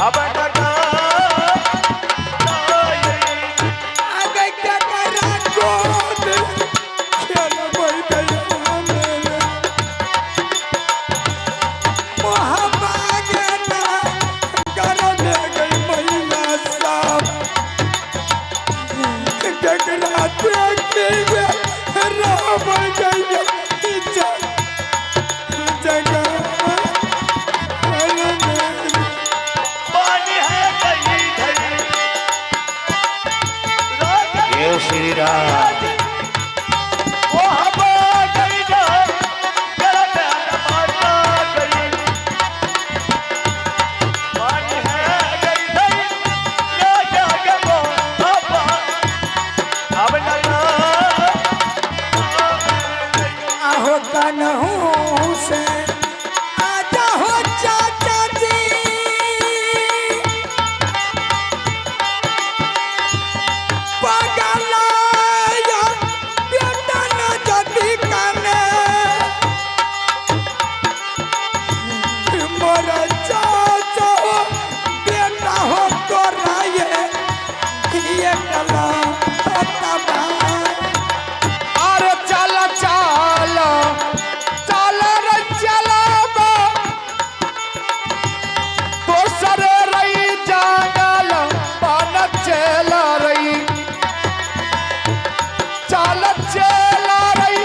अब लगा आगे क्या करा गोद खेल भाई गया मेरे मोहब्बत ना कर ले गई महिला साहब जगना देखे राम गई जगह पानी है गई धरी ये श्री राम वो हवा गई ना गलत माता गई पानी है गई धरी राजा के वो हवा अब लगा आहो कन्हू से आजा हो चाचा जी पगलाया बेटा न जदी कने मोर चाचा हो बेटा हो तोरा ये कला तबा अरे चल चल चल रे चलाबो तो सरे रही जंगल बन चल रही चल चल रही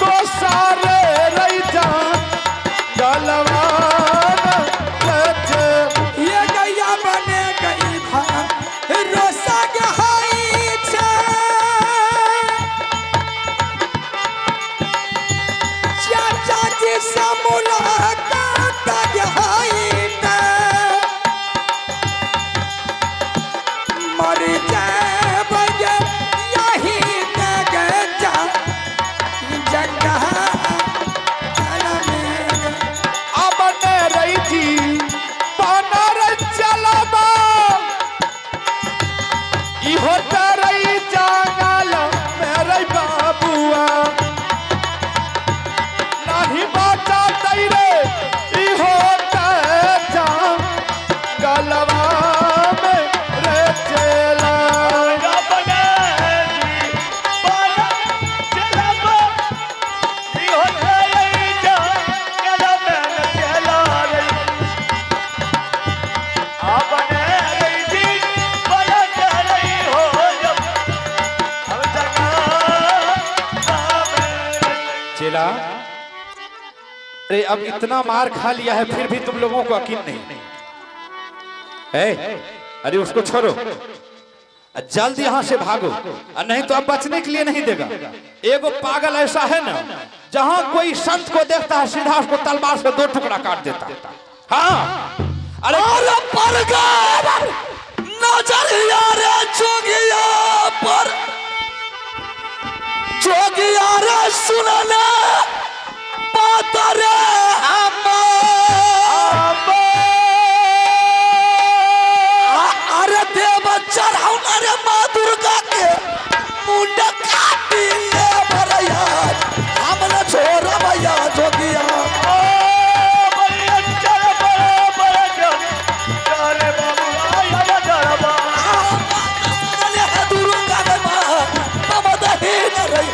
तो सरे रही जंगल ये गैया बने गई धाम रोसा गहाई छे चाचा जी से मुलाकात गहाई ते मर जाए बजे यही ते गजा जगह अब ने रही थी बनर चलाबो इहो तरई जंगल मेरे बाबुआ नहीं बचा तैरे इहो जंगलवा में रे चला अपने जी पाला चलाबो इहो रही जा गलत चला रही अपने जी पाला रही हो जब अब जगह चला अरे अब इतना मार खा लिया है फिर भी तुम लोगों को यकीन नहीं है। अरे उसको छोड़ो जल्द यहाँ से भागो और नहीं तो अब बचने के लिए नहीं देगा। एगो पागल ऐसा है ना जहाँ कोई संत को देखता है सीधा उसको तलवार से 2 टुकड़ा काट देता। हाँ अरे नजरिया रे जोगिया पर जोगिया रे सुनना बात रे अरे देव चढ़ाऊना रे माँ दुर्गा के मुंडा काटी ले भरैया हमने छोड़ भैया जोगिया दुर्गा के माँ बाबा दही न रही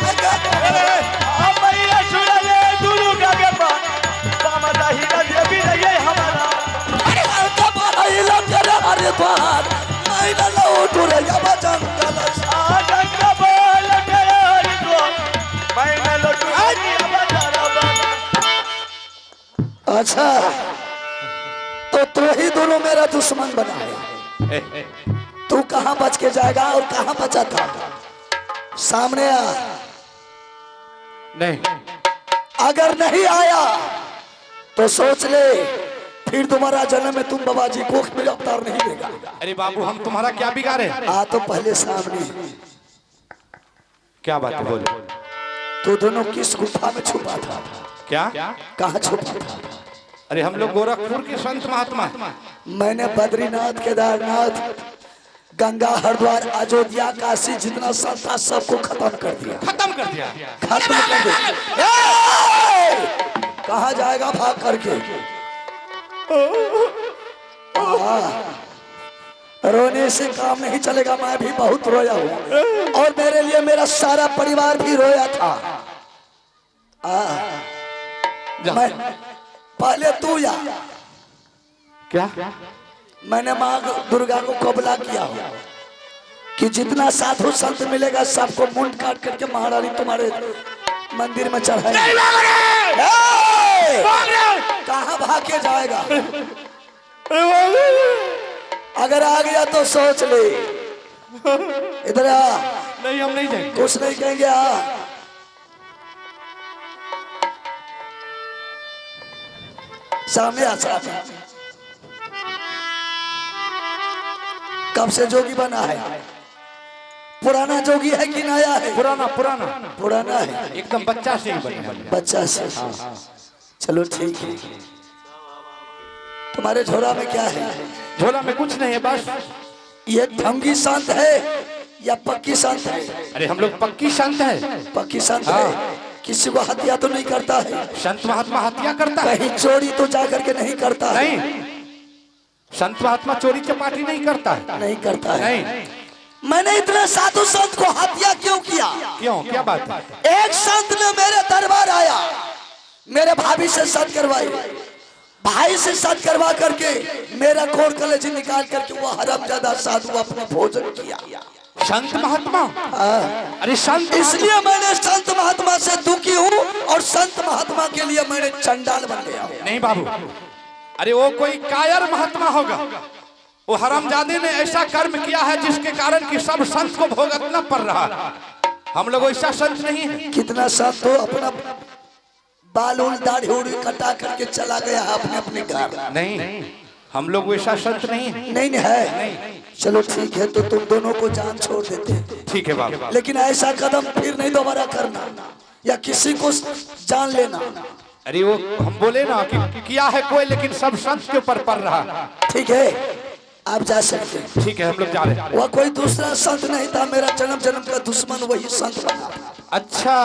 अच्छा तो तू ही दोनों मेरा दुश्मन बना है। तू कहाँ बच के जाएगा और कहाँ बचा था? सामने आ। नहीं अगर नहीं आया तो सोच ले फिर तुम्हारा जन्म में तुम बाबा जी कोख में अवतार नहीं देगा। अरे बाबू हम तुम्हारा क्या बिगाड़े? आ तो पहले सामने। क्या बात है बोलो। तो दोनों किस गुफा में छुपा था? क्या कहाँ छुपा था? अरे हम लोग गोरखपुर के संत महात्मा। मैंने बद्रीनाथ, केदारनाथ, गंगा, हरिद्वार, अयोध्या, काशी जितना संत था सबको खत्म कर दिया। खत्म कर दिया? खत्म कर दिया। कहाँ जाएगा भाग करके? रोने से काम नहीं चलेगा। मैं भी बहुत रोया हूँ और मेरे लिए मेरा सारा परिवार भी रोया था। मैं पहले तू या क्या? मैंने माँ दुर्गा को कबला किया हो कि जितना साधु संत मिलेगा सबको मुंड काट करके महारानी तुम्हारे मंदिर में चढ़ाएंगे। कहाँ भाग के जाएगा? अगर आ गया तो सोच ले। इधर आ। नहीं, हम नहीं जाएंगे। कुछ नहीं कहेंगे। आ सामने आ, सामने। कब से जोगी बना है? पुराना जोगी है कि नया है? पुराना पुराना पुराना है, एकदम बच्चा से ही बने हैं। बच्चा से। चलो ठीक है। तुम्हारे झोला में क्या है? झोला में कुछ नहीं है, बस ये ढंगी संत है या पक्की संत है? अरे हम लोग पक्की संत है। पक्की संत है। किसी को हत्या तो नहीं करता है? संत महात्मा हत्या करता है? कहीं चोरी तो जा करके नहीं करता है? नहीं, संत महात्मा चोरी चपाटी नहीं करता है। नहीं करता है। नहीं। मैंने इतने साधु संत को हत्या क्यों किया? क्यों? क्या बात है? एक संत ने मेरे दरबार आया, मेरे भाभी से सत करवाई, भाई से सत करवा करके मेरा कोर कलेज निकाल करके वो हरामजादा साधु अपना भोजन किया। संत महात्मा? अरे संत, इसलिए मैंने संत महात्मा से दुखी हूँ और संत महात्मा के लिए मैंने चंडाल बन गया। नहीं बाबू, अरे वो कोई कायर महात्मा होगा। वो हरामजादे ने ऐसा कर्म किया है जिसके कारण कि सब संत को भोगतना पड़ रहा है। हम लोग ऐसा संत नहीं है। कितना संत तो अपना बाल उल दाढ़ी उड़ी कटा करके चला गया अपने अपने घर। नहीं, हम लोग वैसा संत नहीं है। नहीं है। चलो ठीक है, तो तुम दोनों को जान छोड़ देते हैं। ठीक है बाबू, लेकिन ऐसा कदम फिर नहीं दोबारा करना या किसी को जान लेना। अरे वो हम बोले ना कि किया है कोई, लेकिन सब संत के ऊपर पड़ रहा है। ठीक है, आप जा सकते हैं। ठीक है, हम लोग जा रहे हैं। वह कोई दूसरा संत नहीं था, मेरा जन्म जन्म का दुश्मन वही संत बना था। अच्छा,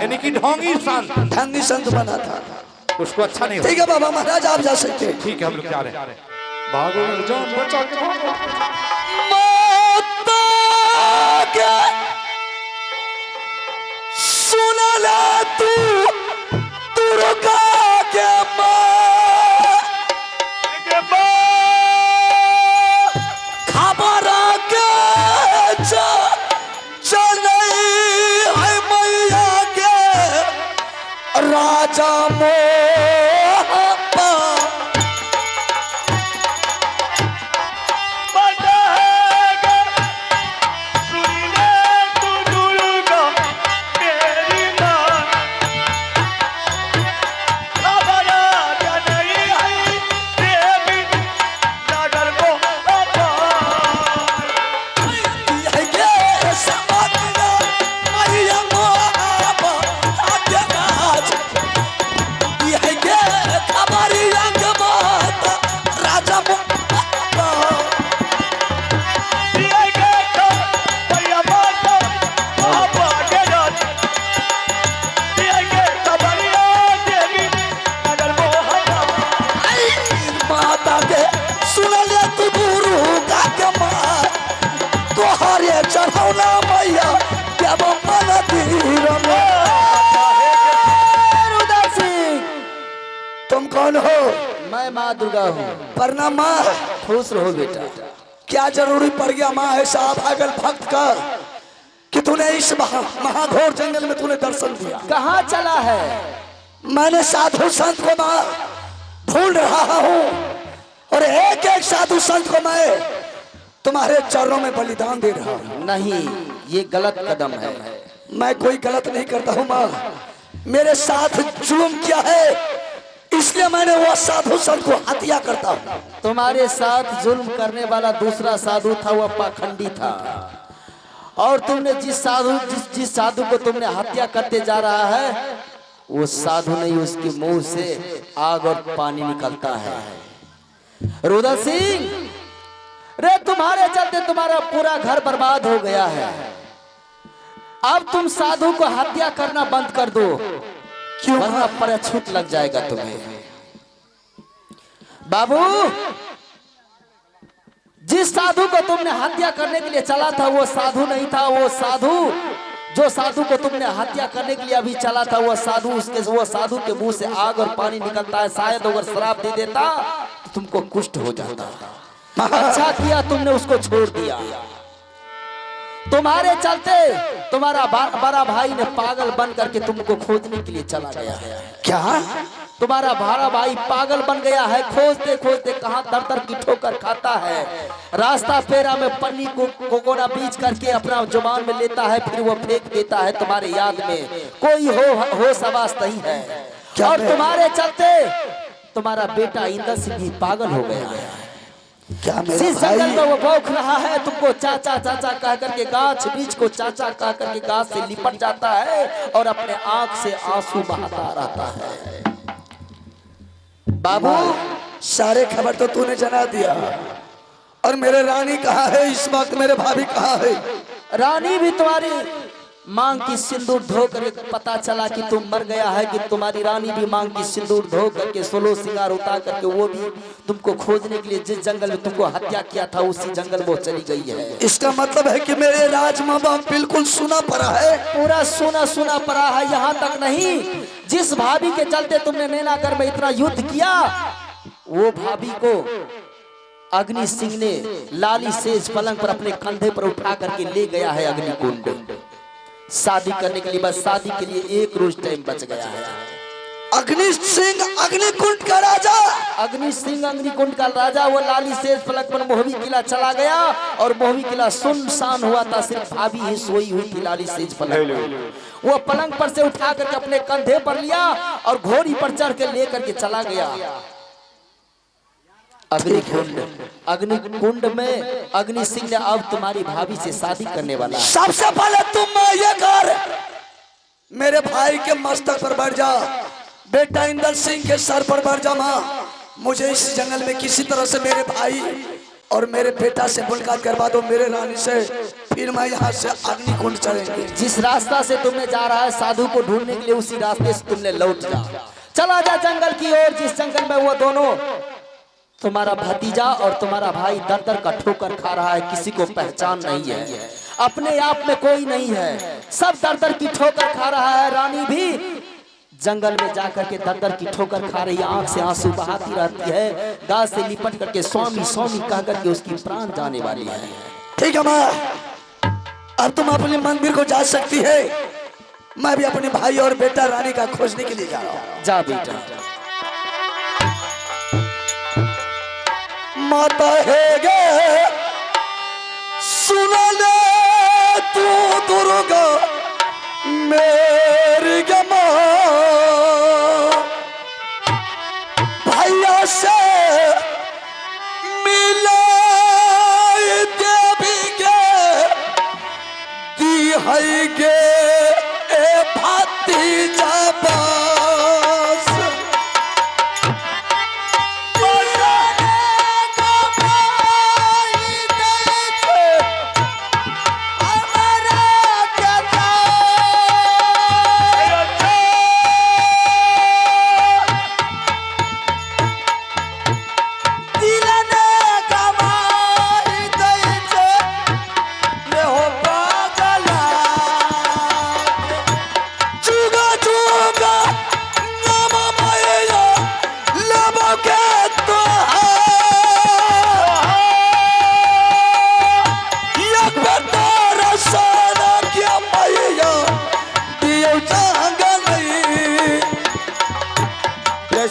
यानी कि ढोंगी संत, ढंगी संत बना था। उसको अच्छा नहीं। ठीक है बाबा महाराज, आप जा सकते हैं। ठीक है, हम लोग जा रहे हैं। भागो, जान बचा के भागो। सुन ले तू दुर्गा के खबर के चलई है मैया के राजा चढ़ौना मैया देव मंदिर में। तुम कौन हो? मैं माँ दुर्गा हूँ। प्रणाम माँ। खुश रहो बेटा। क्या जरूरी पड़ गया माँ ऐसा भागल भक्त का कि तूने इस महाघोर जंगल में तूने दर्शन दिया? कहाँ चला है? मैंने साधु संत को माँ ढूंढ रहा हूँ और एक एक साधु संत को मैं तुम्हारे चरणों में बलिदान दे रहा हूँ। नहीं, ये गलत कदम है। मैं कोई गलत नहीं करता हूँ माँ, मेरे साथ जुल्म किया है इसलिए मैंने वो साधु संत को हत्या करता हूँ। तुम्हारे साथ जुल्म करने वाला दूसरा साधु था, वह पाखंडी था। और तुमने जिस साधु को तुमने हत्या करते जा रहा है, वो साधु नहीं, उसके मुंह से आग और पानी निकलता है। रुद्र सिंह, रे तुम्हारे चलते तुम्हारा पूरा घर बर्बाद हो गया है। अब तुम साधु को हत्या करना बंद कर दो, क्यों? वरना परछूत लग जाएगा तुम्हें। बाबू, जिस साधु को तुमने हत्या करने के लिए चला था वो साधु नहीं था। वो साधु जो साधु को तुमने हत्या करने के लिए अभी चला था वो साधु के मुंह से आग और पानी निकलता है। शायद अगर शराब दे देता तो तुमको कुष्ठ हो जाता। अच्छा किया तुमने उसको छोड़ दिया। तुम्हारे चलते तुम्हारा बड़ा भाई ने पागल बन करके तुमको खोजने के लिए चला गया है। क्या? तुम्हारा बड़ा भाई पागल बन गया है। खोजते खोजते कहां दर दर की ठोकर खाता है। रास्ता फेरा में पन्नी को कोकोना बीच करके अपना जुबान में लेता है, फिर वो फेंक देता है तुम्हारे याद में। कोई हो सवास नहीं है। और तुम्हारे चलते तुम्हारा बेटा इंद्र सिंह भी पागल हो गया है। क्या मेरा जिस जंगल में वो भौंक रहा है तुमको चाचा चाचा कह करके, गाछ बीच को चाचा कह करके गाछ से लिपट जाता है और अपने आंख से आंसू बहाता रहता है। बाबू सारे खबर तो तूने जना दिया। और मेरे रानी कहाँ है इस वक्त? मेरे भाभी कहाँ है? रानी भी तुम्हारी मांग की सिंदूर धो कर पता चला कि तुम मर गया है, कि तुम्हारी रानी भी मांग की सिंदूर धो करके सोलो सिंगार उतार करके वो भी तुमको खोजने के लिए जिस जंगल में तुमको हत्या किया था उसी जंगल में वो चली गई है। इसका मतलब है कि मेरे राज माँ बाप बिल्कुल सुना पड़ा है। पूरा सुना पड़ा है। यहाँ तक नहीं, जिस भाभी के चलते तुमने नैनागढ़ में इतना युद्ध किया वो भाभी को अग्नि सिंह ने लाली सेज पलंग पर अपने कंधे पर उठा करके ले गया है अग्निकुंड। शादी करने के लिए बस शादी के लिए एक रोज टाइम बच गया है। अग्नि सिंह अग्निकुंड का राजा, अग्नि सिंह अग्निकुंड का राजा वो लाली सेज पलंग पर मोहवी किला चला गया और मोहवी किला सुनसान हुआ था। सिर्फ भाभी ही सोई हुई थी लाली सेज पलंग पर। वो पलंग पर से उठा करके अपने कंधे पर लिया और घोड़ी पर चढ़ के लेकर के चला गया अग्निकुंड में। अग्नि सिंह ने अब तुम्हारी भाभी से शादी करने वाला है। सबसे पहले तुम ये कर, मेरे भाई के मस्तक पर बैठ जा, बेटा इंदर सिंह के सर पर बैठ जा। माँ मुझे इस जंगल में किसी तरह से मेरे भाई और मेरे बेटा से मुलाकात करवा दो, मेरे रानी से, फिर मैं यहाँ से अग्निकुंड चलेंगे। जिस रास्ता से तुमने जा रहा है साधु को ढूंढने के लिए उसी रास्ते से तुमने लौट जा, चला जा जंगल की ओर, जिस जंगल में वो दोनों तुम्हारा भतीजा और तुम्हारा भाई दर दर का ठोकर खा रहा है। किसी को पहचान नहीं है, अपने आप में कोई नहीं है, सब दर दर की ठोकर खा रहा है। रानी भी जंगल में जाकर के दर दर की ठोकर खा रही है, आंख से आंसू बहाती रहती है। गाछ से लिपट करके स्वामी स्वामी कह करके उसकी प्राण जाने वाली है। ठीक है माँ, अब तुम अपने मंदिर को जा सकती है। मैं भी अपने भाई और बेटा रानी का खोजने के लिए जा रहा हूँ। जा बेटा। माता है गे सुन ले तू दुर्गा मेरी गमा, भैया से मिला देवी गे दी है गे ए भतीजा बास।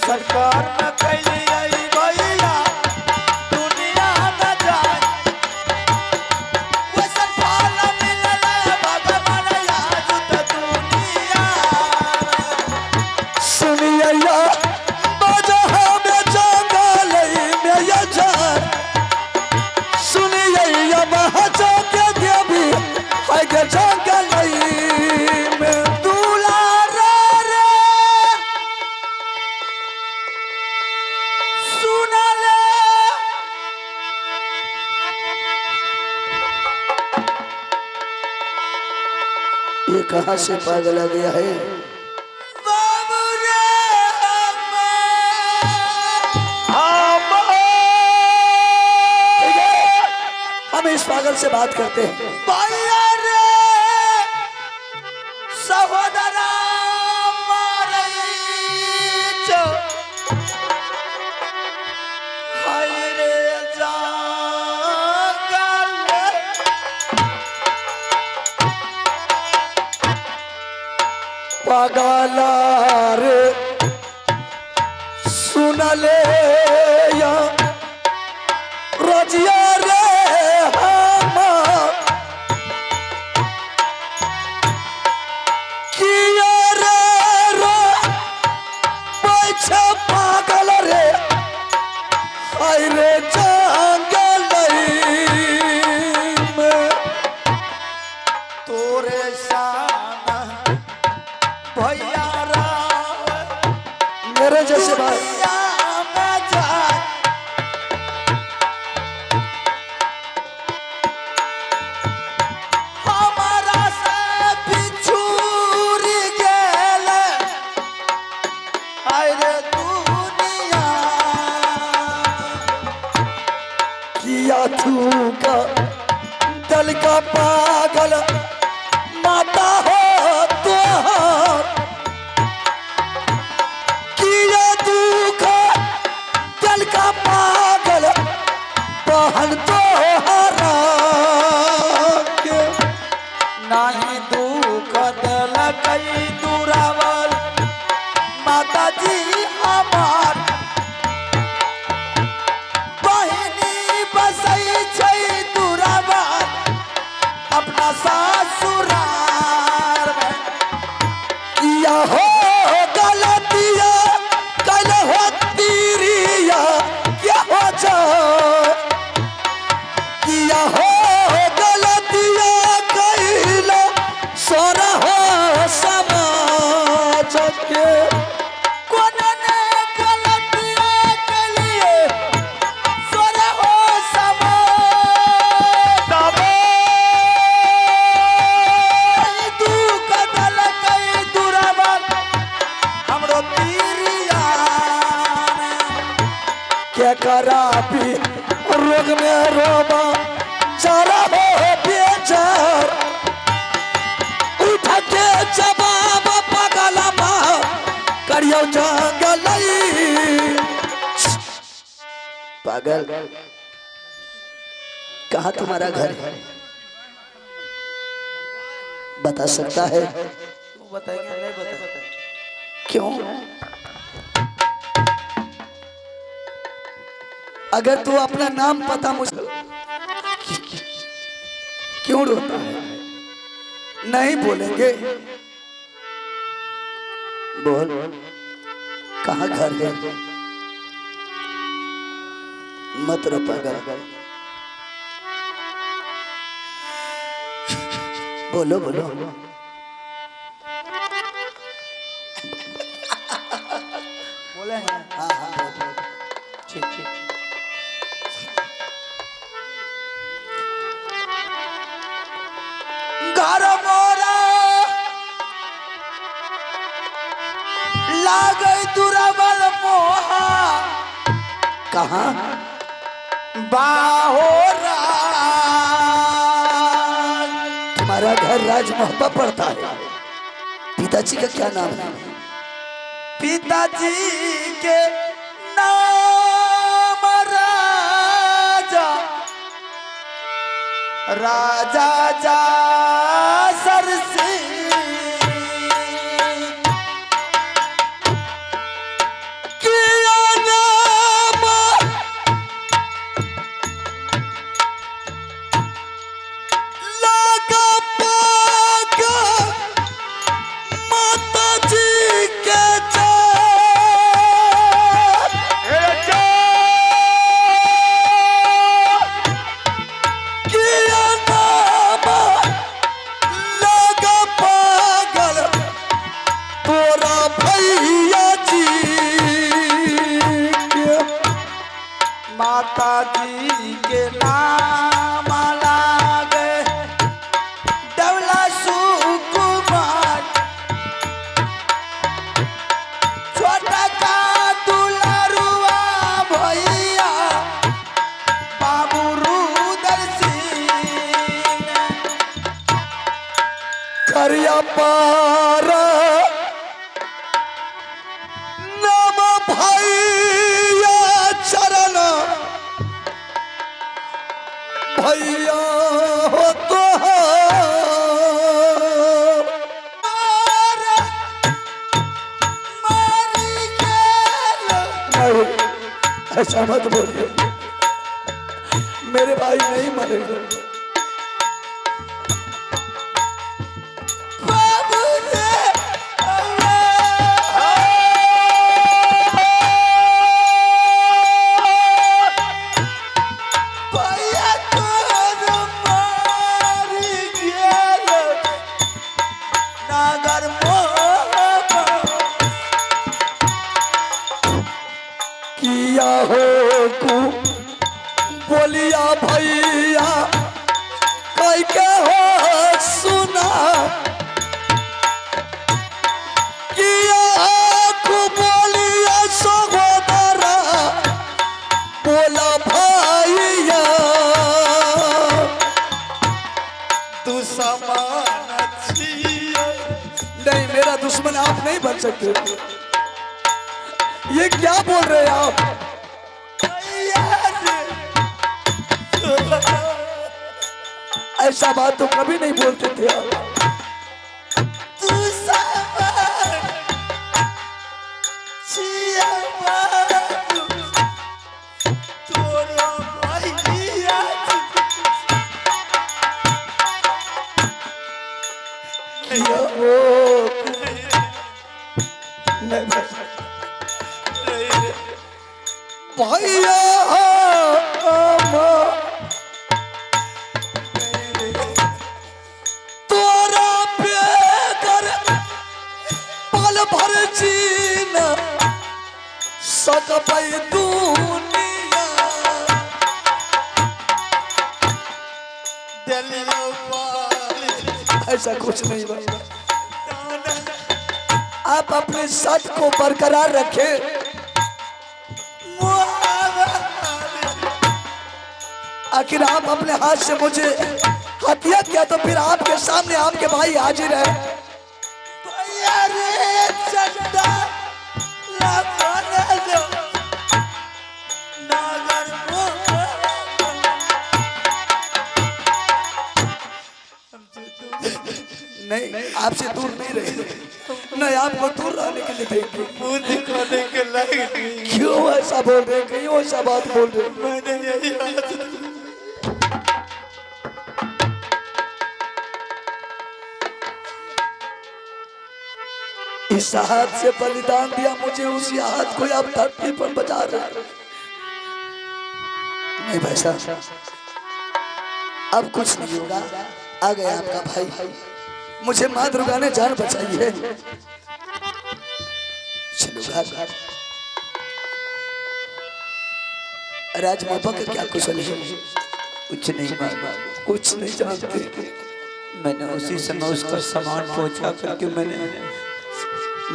सरकार न कैली आई भैया दुनिया न जाए, वैसन फल मिलल भगवान आज त दुनिया। सुनिया बाजा में जंगल में ये जान, सुनिया महाजा के देवी है के जंगल में दुलारा रे सुनले। ये कहाँ से पागल आ गया है? बाबू रे हम इस पागल से बात करते हैं। भैया रे सहोदरा मारैछ हाय रे जंगल पागला रे सुनले या रजिया रे हम किया रे रो पैछा पागल रे हाय रे जंगल में तोरे शान भैया रा मेरे जैसे भाई दुनिया में जाए हमारा से बिछुड़ गेल हाय रे दुनिया किया तू का दल का पागल माता हो तो किया तू का दल का पागल बहन तो हरा के नाही दुख दिलकै दुरावल माता जी हमार बहिनी बसै छै दुरावल अपना ससुराल में किया हो गलतिया कल हो तीरिया क्या हो जाए किया हो गलतिया कैला सोरा हो समाज के कोनने गलतिया कलिए सोरे हो समाज दुख दिलकै दुरावल हमरो पीरिया क्या करा भी रोग में रोबा चला हो बेचार उठ के जवाब पगला बा करियो जंगल पागल कहाँ तुम्हारा घर है बता सकता है बताएंगे नहीं बता क्यों अगर तू अपना नाम पता मुझे क्यों रोता है नहीं बोलेंगे बोल कहाँ घर है मत रो पागल बोलो बोलो बोले हैं हाँ हाँ बोलो। ठीक ठीक घर मोरा लागै दुरावल मोहा कहाँ बाहोरा तुम्हारा घर राजमहल पड़ता है पिताजी का क्या नाम है पिताजी के नाम राजा राजा जा सरसी किया नाम लगा पागा माता जी के किया नाम नगरिया पार नाम भैया चरण भैया हो तो ऐसा मत बोलिए, मेरे भाई नहीं मरेगा। किया हो कु बोलिया भैया कई के हो सुना, किया कु बोलिया सहोदरा बोला भैया तू समान छिए। नहीं, मेरा दुश्मन आप नहीं बन सकते। ये क्या बोल रहे हैं आप? ऐसा बात तो कभी नहीं बोलते थे आप। तू समान छिए बाबू, तोरा भैया किया हो नहीं भैया तोरा बेगर पल भर जीना सकबै दुनिया। दिलियो पाल ऐसा कुछ नहीं बना। आप अपने सच को बरकरार रखें। आखिर आप अपने हाथ से मुझे हत्या किया तो फिर आपके सामने आपके भाई हाजिर है। भैया रे चंदा लगाने दो नागर नहीं, आपसे दूर नहीं रहे, नहीं आपको दूर रहने के लिए देंगे। मुंह दिखाने के लायक नहीं। क्यों ऐसा बोल रहे हैं? क्यों ऐसा बात बोल रहे हैं? मैंने यही हाथ इस हाथ से बलिदान दिया मुझे, उसी हाथ को आप धरती पर बजा रहे हैं। नहीं भाई साहब, अब कुछ नहीं होगा। आ गया आपका भाई, मुझे माँ दुर्गा ने जान बचाई है। चलो घर। राजमापा का क्या कुशल है? कुछ नहीं मालूम, कुछ नहीं जानते। मैंने उसी समय उसका सामान पहुंचा करके मैंने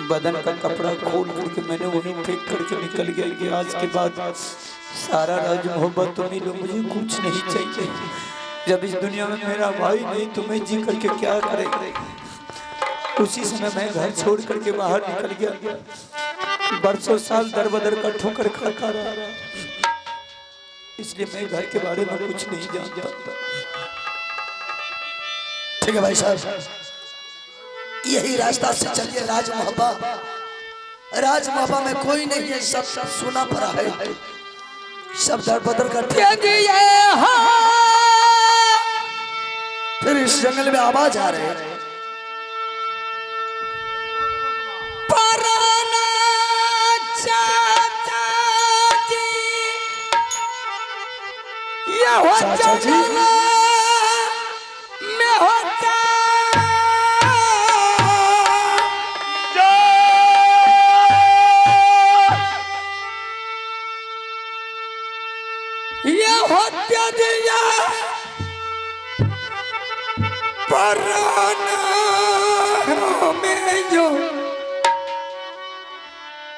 बदन का कपड़ा खोल करके मैंने उन्हें फेंक करके निकल गया कि आज के बाद सारा राज मोहब्बत तुम्हें लो, मुझे कुछ नहीं चाहिए। जब इस दुनिया में मेरा भाई नहीं तो मैं जी करके क्या करेगा। उसी समय मैं घर छोड़ करके बाहर निकल गया। बरसों साल दर बदर का ठोकर खा रहा, इसलिए मैं घर के बारे में कुछ नहीं जानता। ठीक है भाई साहब, यही रास्ता से चलिए। राजमहबा, राजमहबा में कोई नहीं है, सब सुना पड़ा है, सब दर बदर करते हैं। फिर इस जंगल में आवाज आ रहे हैं, चाचा जी मैं होता ये हत्या दिया पराना में जो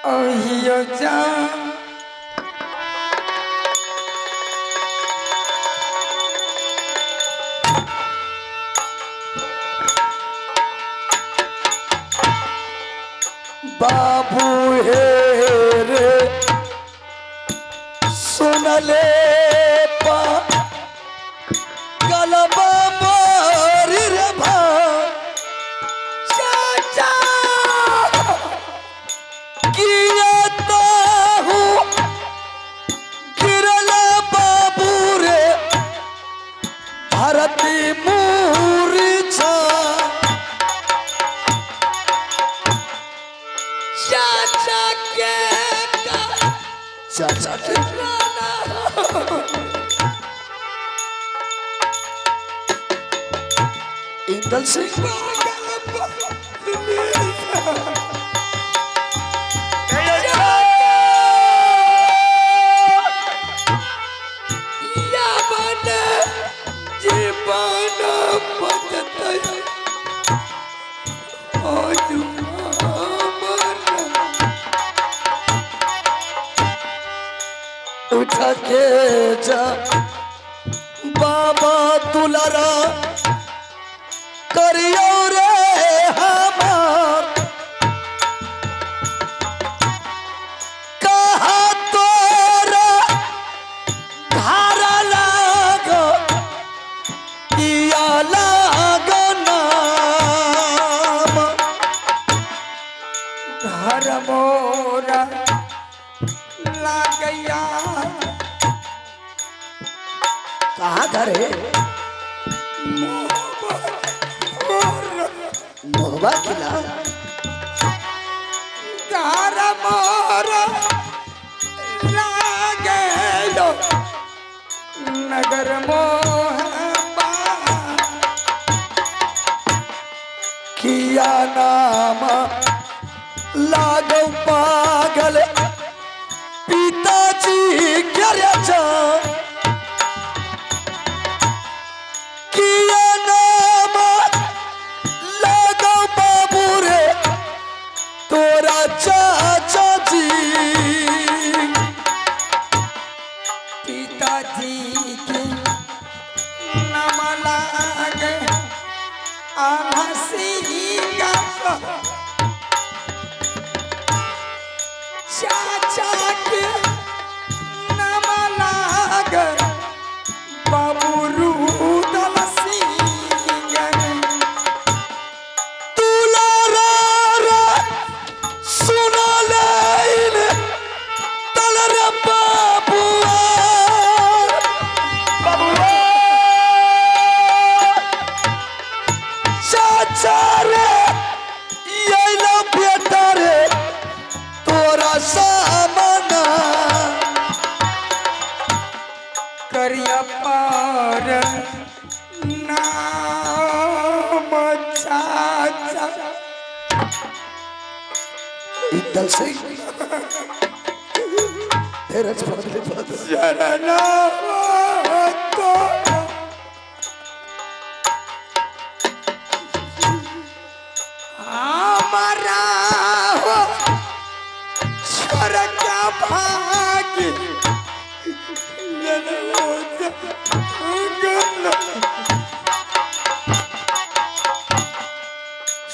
अहियो जा बाबू हे रे सुन ले पा गलबा मोरी रे भा चाचा किया तो हूँ गिरला बाबू रे भारती मूर्छा चाचा के इंदल सिंह उठा के जा बाबा तुलारा करियो रे हमार कहा तोरा धारा लाग किया लाग नाम घर मोरा लागया कहाँ घर है मोहबा किला घर मोरा लागलो नगर मोहबा किया नाम लागो पागल पिताजी क्या जा किया नाम लागो बाबू रे तोरा चाचा जी पिताजी की नाम लागे आभासी का चाचा के नाम लागे बाबू रूदल सिंह तुलारा सुना लेन तलर बाबुआ चाचा रे ये लो बेटा रे तोरा सामना करिया पार नाम चाचा इंदल सिंह धीरज बदले शरणा तो हमारा हो छोड़ क्या भाग्य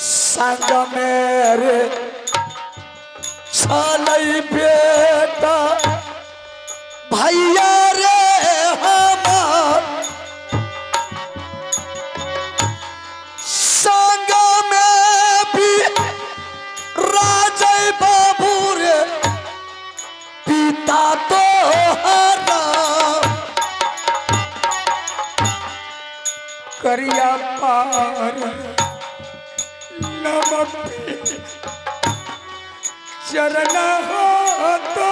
संग मेरे छलई बेटा भैया रे हमार संग में भी राजय बाबू रे पिता तो हरा करिया पार नमक चरण हो तो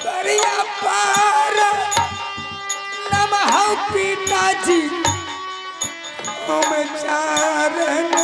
करिया पार नमः पिताजी हम चारण